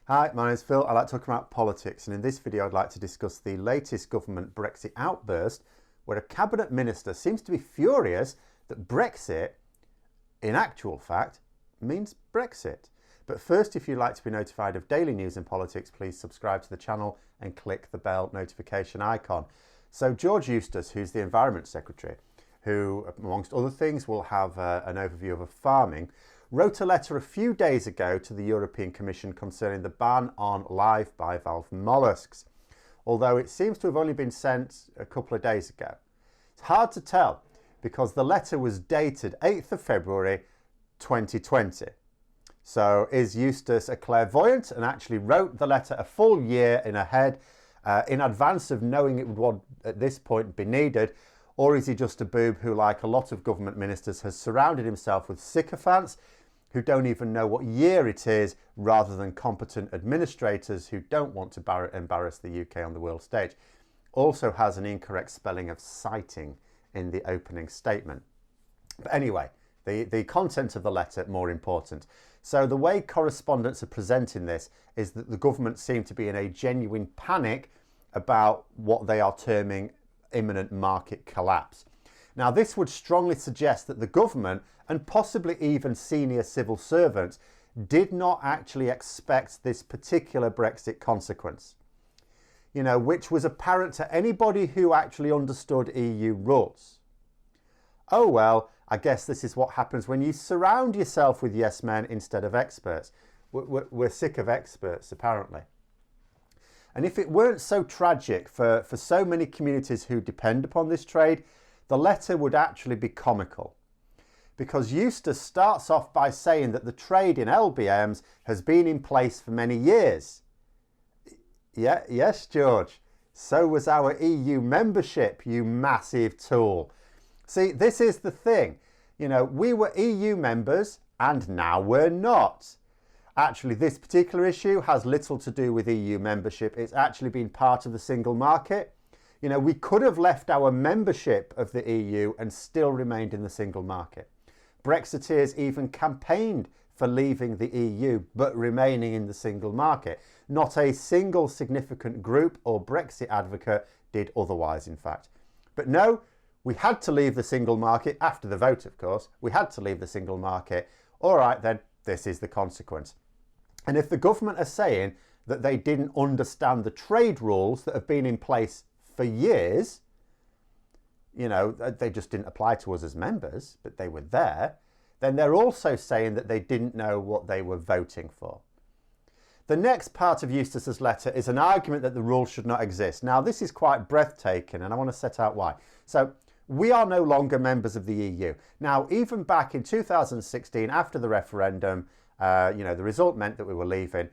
Hi, my name is Phil. I like talking about politics, and in this video I'd like to discuss the latest government Brexit outburst, where a cabinet minister seems to be furious that Brexit, in actual fact, means Brexit. But first, if you'd like to be notified of daily news and politics, please subscribe to the channel and click the bell notification icon. So George Eustice, who's the Environment Secretary, who, amongst other things, will have an overview of farming, wrote a letter a few days ago to the European Commission concerning the ban on live bivalve molluscs, although it seems to have only been sent a couple of days ago. It's hard to tell because the letter was dated 8th of February 2020. So is Eustice a clairvoyant and actually wrote the letter a full year in ahead, in advance of knowing it would at this point be needed? Or is he just a boob who, like a lot of government ministers, has surrounded himself with sycophants who don't even know what year it is, rather than competent administrators who don't want to embarrass the UK on the world stage? Also has an incorrect spelling of sighting in the opening statement. But anyway, the content of the letter more important. So the way correspondents are presenting this is that the government seem to be in a genuine panic about what they are terming imminent market collapse. Now, this would strongly suggest that the government, and possibly even senior civil servants, did not actually expect this particular Brexit consequence, which was apparent to anybody who actually understood EU rules. Oh well, I guess this is what happens when you surround yourself with yes men instead of experts. We're sick of experts, apparently. And if it weren't so tragic for so many communities who depend upon this trade, the letter would actually be comical. Because Eustice starts off by saying that the trade in LBMs has been in place for many years. Yes, George. So was our EU membership, you massive tool. See, this is the thing. We were EU members and now we're not. Actually, this particular issue has little to do with EU membership. It's actually been part of the single market. We could have left our membership of the EU and still remained in the single market. Brexiteers even campaigned for leaving the EU but remaining in the single market. Not a single significant group or Brexit advocate did otherwise, in fact. But no, we had to leave the single market after the vote, of course. We had to leave the single market. All right, then, this is the consequence. And if the government are saying that they didn't understand the trade rules that have been in place for years, they just didn't apply to us as members, but they were there, then they're also saying that they didn't know what they were voting for. The next part of Eustice's letter is an argument that the rules should not exist. Now, this is quite breathtaking, and I want to set out why. So, we are no longer members of the EU. Now, even back in 2016, after the referendum, the result meant that we were leaving.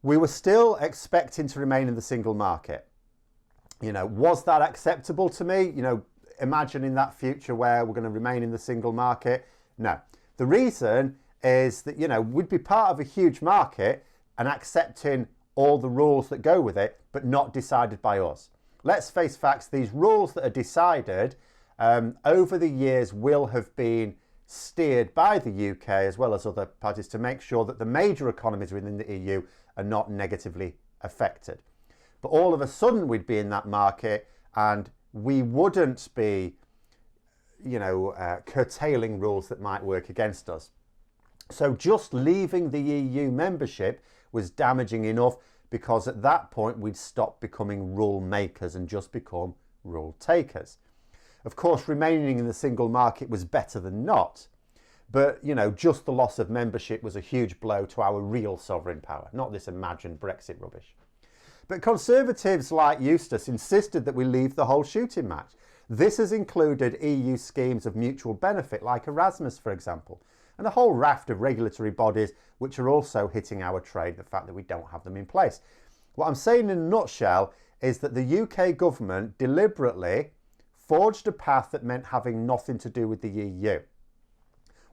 We were still expecting to remain in the single market. Was that acceptable to me? Imagining that future where we're going to remain in the single market? No. The reason is that, we'd be part of a huge market and accepting all the rules that go with it, but not decided by us. Let's face facts, these rules that are decided over the years will have been steered by the UK as well as other parties to make sure that the major economies within the EU are not negatively affected. But all of a sudden we'd be in that market and we wouldn't be, curtailing rules that might work against us. So just leaving the EU membership was damaging enough, because at that point we'd stop becoming rule makers and just become rule takers. Of course, remaining in the single market was better than not. But, just the loss of membership was a huge blow to our real sovereign power, not this imagined Brexit rubbish. But Conservatives like Eustice insisted that we leave the whole shooting match. This has included EU schemes of mutual benefit, like Erasmus, for example, and a whole raft of regulatory bodies which are also hitting our trade, the fact that we don't have them in place. What I'm saying in a nutshell is that the UK government deliberately forged a path that meant having nothing to do with the EU.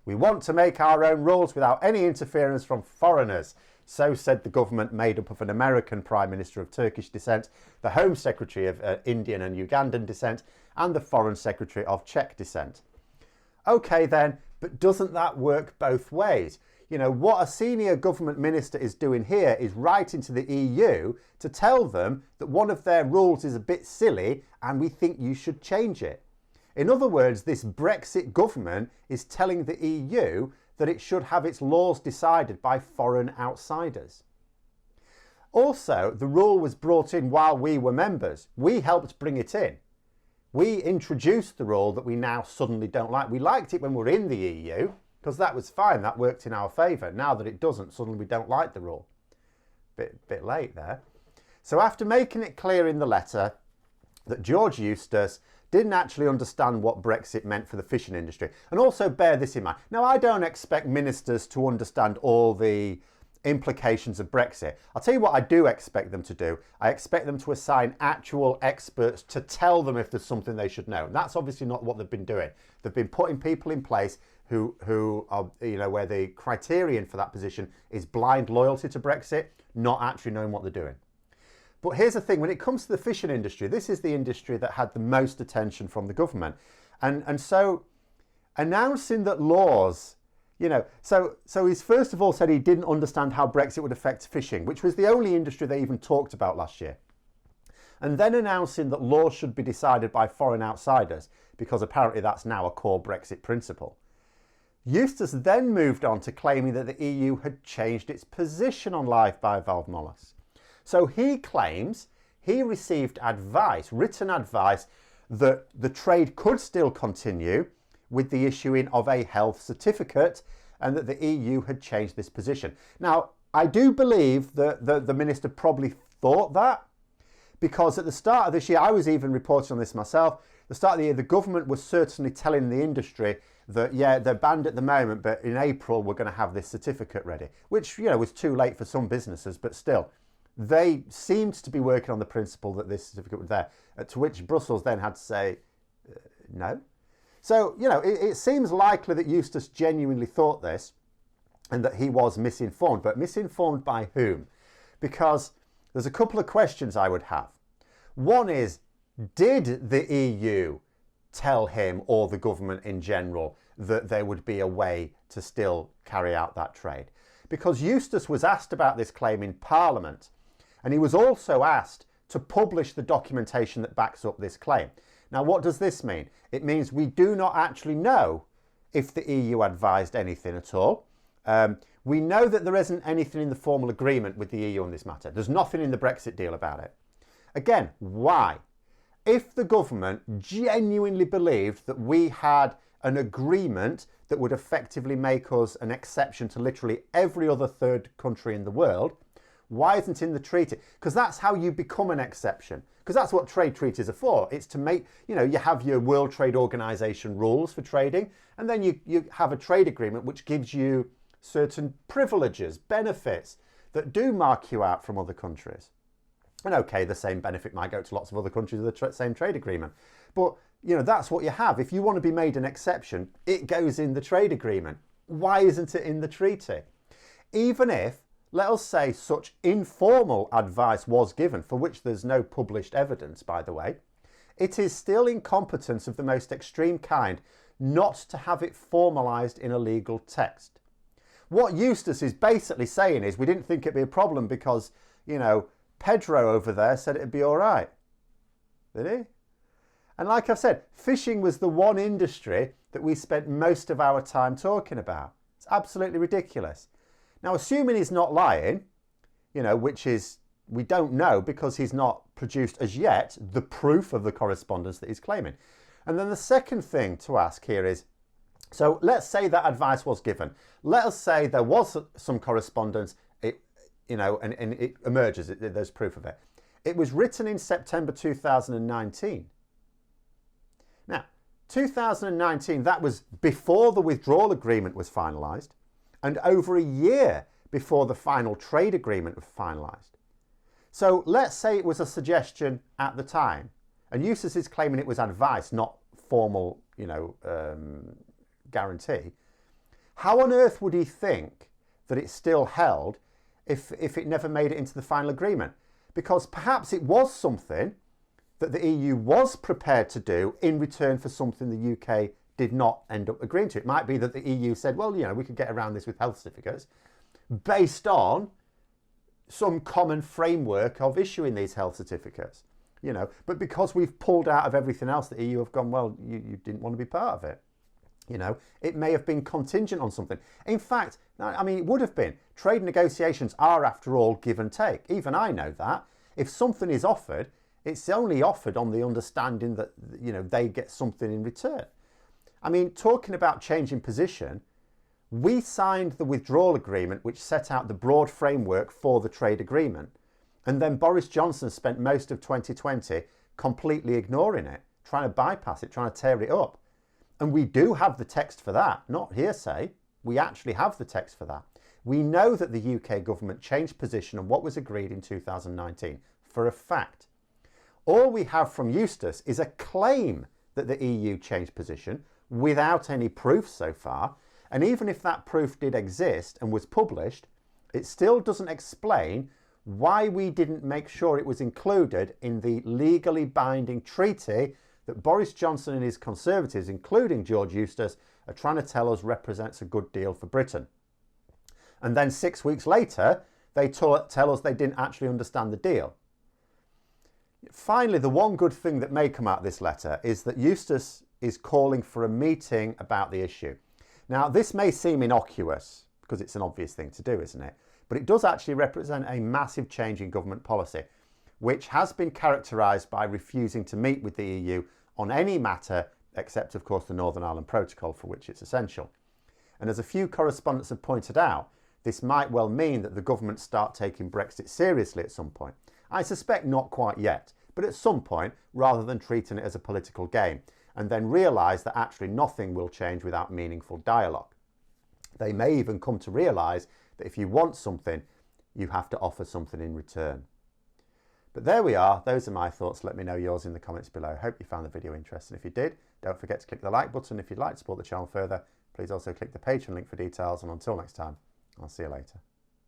We want to make our own rules without any interference from foreigners. So said the government made up of an American Prime Minister of Turkish descent, the Home Secretary of Indian and Ugandan descent, and the Foreign Secretary of Czech descent. Okay then, but doesn't that work both ways? what a senior government minister is doing here is writing to the EU to tell them that one of their rules is a bit silly and we think you should change it. In other words, this Brexit government is telling the EU that it should have its laws decided by foreign outsiders. Also, the rule was brought in while we were members. We helped bring it in. We introduced the rule that we now suddenly don't like. We liked it when we were in the EU because that was fine. That worked in our favour. Now that it doesn't, suddenly we don't like the rule. Bit late there. So after making it clear in the letter that George Eustice didn't actually understand what Brexit meant for the fishing industry, and also bear this in mind. Now, I don't expect ministers to understand all the implications of Brexit. I'll tell you what I do expect them to do. I expect them to assign actual experts to tell them if there's something they should know. And that's obviously not what they've been doing. They've been putting people in place who are, where the criterion for that position is blind loyalty to Brexit, not actually knowing what they're doing. But here's the thing, when it comes to the fishing industry, this is the industry that had the most attention from the government. And so announcing that laws, so he's first of all said he didn't understand how Brexit would affect fishing, which was the only industry they even talked about last year. And then announcing that laws should be decided by foreign outsiders, because apparently that's now a core Brexit principle. Eustice then moved on to claiming that the EU had changed its position on live bivalve mollusks. So he claims he received advice, written advice, that the trade could still continue with the issuing of a health certificate and that the EU had changed this position. Now, I do believe that the minister probably thought that, because at the start of this year, I was even reporting on this myself, at the start of the year, the government was certainly telling the industry that, yeah, they're banned at the moment, but in April, we're going to have this certificate ready, which, was too late for some businesses, but still. They seemed to be working on the principle that this certificate was there, to which Brussels then had to say, no. So, it seems likely that Eustice genuinely thought this and that he was misinformed, but misinformed by whom? Because there's a couple of questions I would have. One is, did the EU tell him or the government in general that there would be a way to still carry out that trade? Because Eustice was asked about this claim in Parliament, and he was also asked to publish the documentation that backs up this claim. Now, what does this mean? It means we do not actually know if the EU advised anything at all. We know that there isn't anything in the formal agreement with the EU on this matter. There's nothing in the Brexit deal about it. Again, why? If the government genuinely believed that we had an agreement that would effectively make us an exception to literally every other third country in the world, why isn't it in the treaty? Because that's how you become an exception. Because that's what trade treaties are for. It's to make, you have your World Trade Organization rules for trading, and then you have a trade agreement which gives you certain privileges, benefits that do mark you out from other countries. And okay, the same benefit might go to lots of other countries with the same trade agreement. But, that's what you have. If you want to be made an exception, it goes in the trade agreement. Why isn't it in the treaty? Even if, let us say, such informal advice was given, for which there's no published evidence, by the way, it is still incompetence of the most extreme kind not to have it formalised in a legal text. What Eustice is basically saying is we didn't think it'd be a problem because, Pedro over there said it'd be all right. Did he? And like I've said, fishing was the one industry that we spent most of our time talking about. It's absolutely ridiculous. Now, assuming he's not lying, which is, we don't know because he's not produced as yet the proof of the correspondence that he's claiming. And then the second thing to ask here is, so let's say that advice was given. Let us say there was some correspondence, and it emerges, there's proof of it. It was written in September 2019. Now, 2019, that was before the withdrawal agreement was finalised, and over a year before the final trade agreement was finalised. So let's say it was a suggestion at the time, and Eustice is claiming it was advice, not formal, guarantee. How on earth would he think that it still held if it never made it into the final agreement? Because perhaps it was something that the EU was prepared to do in return for something the UK did not end up agreeing to it. It might be that the EU said, well, you know, we could get around this with health certificates based on some common framework of issuing these health certificates, you know. But because we've pulled out of everything else, the EU have gone, well, you didn't want to be part of it. You know, it may have been contingent on something. In fact, I mean, it would have been. Trade negotiations are, after all, give and take. Even I know that. If something is offered, it's only offered on the understanding that, you know, they get something in return. I mean, talking about changing position, we signed the withdrawal agreement which set out the broad framework for the trade agreement. And then Boris Johnson spent most of 2020 completely ignoring it, trying to bypass it, trying to tear it up. And we do have the text for that, not hearsay. We actually have the text for that. We know that the UK government changed position on what was agreed in 2019, for a fact. All we have from Eustice is a claim that the EU changed position without any proof so far. And even if that proof did exist and was published, it still doesn't explain why we didn't make sure it was included in the legally binding treaty that Boris Johnson and his Conservatives, including George Eustice, are trying to tell us represents a good deal for Britain. And then 6 weeks later, they tell us they didn't actually understand the deal. Finally, the one good thing that may come out of this letter is that Eustice is calling for a meeting about the issue. Now, this may seem innocuous because it's an obvious thing to do, isn't it? But it does actually represent a massive change in government policy, which has been characterised by refusing to meet with the EU on any matter except, of course, the Northern Ireland Protocol, for which it's essential. And as a few correspondents have pointed out, this might well mean that the government start taking Brexit seriously at some point. I suspect not quite yet, but at some point, rather than treating it as a political game, and then realise that actually nothing will change without meaningful dialogue. They may even come to realise that if you want something, you have to offer something in return. But there we are. Those are my thoughts. Let me know yours in the comments below. Hope you found the video interesting. If you did, don't forget to click the like button. If you'd like to support the channel further, please also click the Patreon link for details. And until next time, I'll see you later.